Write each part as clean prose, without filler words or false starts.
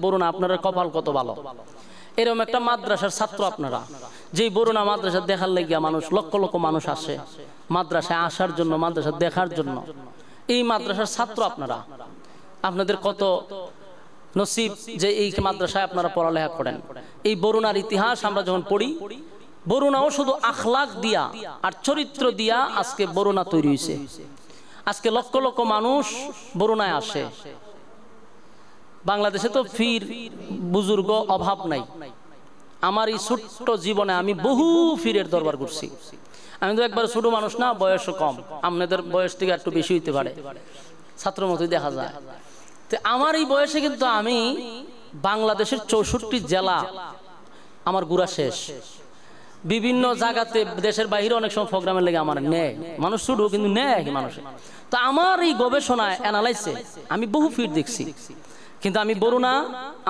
বরুণা আপনারা কপাল কত ভালো, এরকম একটা মাদ্রাসার ছাত্র আপনারা, যেই বরুণা মাদ্রাসা দেখার লাগিয়া মানুষ লক্ষ লক্ষ মানুষ আসে মাদ্রাসায় আসার জন্য, মাদ্রাসা দেখার জন্য। এই মাদ্রাসার ছাত্র আপনারা, আপনাদের কত নসিব যে এই মাদ্রাসায় আপনারা পড়ালেখা করেন। এই বরুণার ইতিহাস আমরা যখন পড়ি, বরুণাও শুধু আখলাক দিয়া আর চরিত্র দিয়া আজকে বরুণা তৈরি হয়েছে। আজকে লক্ষ লক্ষ মানুষ বরুণায় আসে। বাংলাদেশে তো ফির বুজুর্গ অভাব নাই। আমার এই ছোট্ট জীবনে আমি বহু ফিরের দরবার করছি। আমি তো একবার ছোট মানুষ না, বয়সও কম, আপনাদের বয়স থেকে একটু বেশি হইতে পারে, ছাত্র মতোই দেখা যায়। তো আমার এই বয়সে কিন্তু আমি বাংলাদেশের 64 জেলা আমার ঘুরা শেষ। বিভিন্ন জায়গাতে দেশের বাইরে অনেক সময় প্রোগ্রামের লেগে আমার নেয়, মানুষ শুধু কিন্তু নেয় মানুষের। তো আমার এই গবেষণায় অ্যানালাইসে আমি বহু ফিট দেখছি, কিন্তু আমি বরুণা,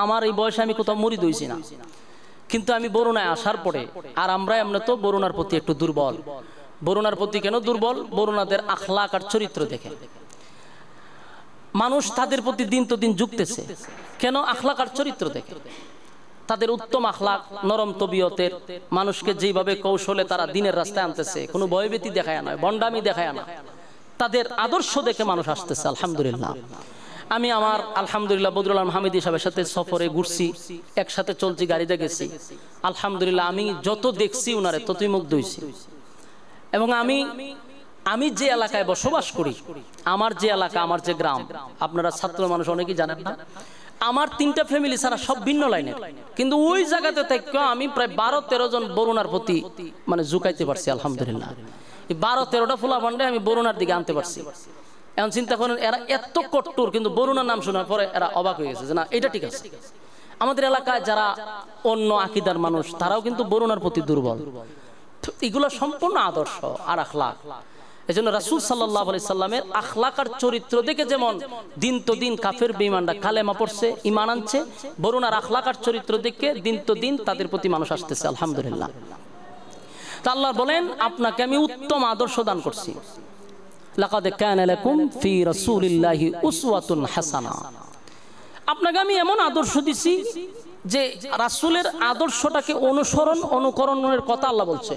আমার এই বয়সে আমি কোথাও মুরিদ হইছি না। কিন্তু আমি বরুণায় আসার পরে, আর আমরা এমনি তো বরুণার প্রতি একটু দুর্বল। বরুণার প্রতি কেন দুর্বল? বরুণাদের আখলাক আর চরিত্র দেখে মানুষ তাদের প্রতি দিন তো দিন ঝুঁকতেছে। কেন? আখলাক আর চরিত্র দেখে। তাদের উত্তম আখলাক, নরম তবিয়তের, মানুষকে যেভাবে কৌশলে তারা দিনের রাস্তায় আনতেছে, কোনো ভয়ভীতি দেখায় না, বন্ডামি দেখায় না, তাদের আদর্শ দেখে মানুষ আসতেছে। আলহামদুলিল্লাহ। আমি আমার আলহামদুলিল্লাহ বদরুল আলম হামিদি সাহেবের সাথে সফরে ঘুরছি, একসাথে চলছি, গাড়িতে গেছি। আলহামদুলিল্লাহ আমি যত দেখছি উনারে ততই মুগ্ধ হইছি। এবং আমি যে এলাকায় বসবাস করি, আমার যে এলাকা, আমার যে গ্রাম, আপনারা ছাত্র মানুষ অনেকেই জানেন না, আমার 3টা ফ্যামিলি ছাড়া সব ভিন্ন লাইনের, কিন্তু ওই জায়গাতে থেকে আমি প্রায় 12-13 জন বরুণার প্রতি মানে ঝুঁকাইতে পারছি। আলহামদুলিল্লাহ এই 12-13টা ফুলা ভান্ডে আমি বরুণার দিকে আনতে পারছি। এখন চিন্তা করেন, এরা এত কট্টর, কিন্তু বরুণার নাম শোনার পরে এরা অবাক হয়ে গেছে যে না এটা ঠিক আছে। আমাদের এলাকায় যারা অন্য আকীদার মানুষ, তারাও কিন্তু বরুণার প্রতি দুর্বল। এগুলো সম্পূর্ণ আদর্শ আর আখলাক। এজন্য রাসূল সাল্লাল্লাহু আলাইহি সাল্লামের আখলাক আর চরিত্র দেখে যেমন দিন তো দিন কাফের বেঈমানরা কালেমা পড়ছে, ঈমান আনছে, বরুণার আখলাক আর চরিত্র দেখে দিন তো দিন তাদের প্রতি মানুষ আসতেছে। আলহামদুলিল্লাহ। তা আল্লাহ বলেন, আপনাকে আমি উত্তম আদর্শ দান করছি। লাকাদ কানা লাকুম ফি রাসূলিল্লাহি উসওয়াতুন হাসানা। আপনাকে আমি এমন আদর্শ দিছি যে রাসূলের আদর্শটাকে অনুকরণের কথা আল্লাহ বলছে।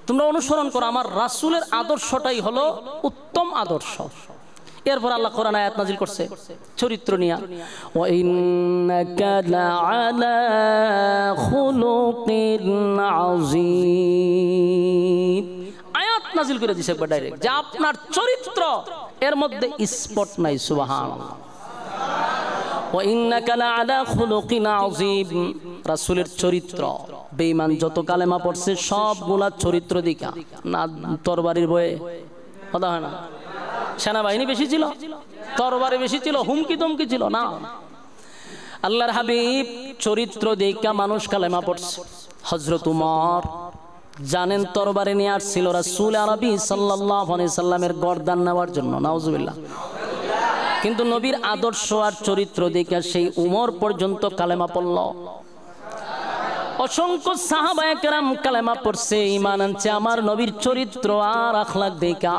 তোমরা অনুসরণ করো, আমার রাসূলের আদর্শটাই হলো উত্তম আদর্শ। এরপর আল্লাহ কোরআন আয়াত নাজিল করছে চরিত্র নিয়ে, ওয়া ইন্নাকা লাআলা খুলুকিন আযীম। আয়াত নাজিল করে দিয়েছে একবার ডাইরেক্ট, যে আপনার চরিত্র এর মধ্যে স্পট নাই। সুবহানাল্লাহ। ওয়া ইন্নাকা লাআলা খুলুকিন আযীম। রাসূলের চরিত্র, বেঈমান যত কালেমা পড়ছে সবগুলা চরিত্র দিকা না, তরবারির বয়ে কথা হয় না। সেনাবাহিনী বেশি ছিল, তরবারি বেশি ছিল, হুমকি দমকি ছিল না। আল্লাহর হাবিব চরিত্র দিকা মানুষ কালেমা পড়ছে। হযরত উমর জানেন তরবারি নিয়ে আসছিল রাসূল আরবি সাল্লাল্লাহু আলাইহি সাল্লামের গর্দান নেওয়ার জন্য, নাউজুবিল্লাহ। কিন্তু নবীর আদর্শ আর চরিত্র দেখে সেই উমর পর্যন্ত কালেমা পড়ল। অসংখ্য সাহাবায়ে কেরাম কালেমা পড়ছে, ঈমান আনছে আমার নবীর চরিত্র আর আখলাক দেখা।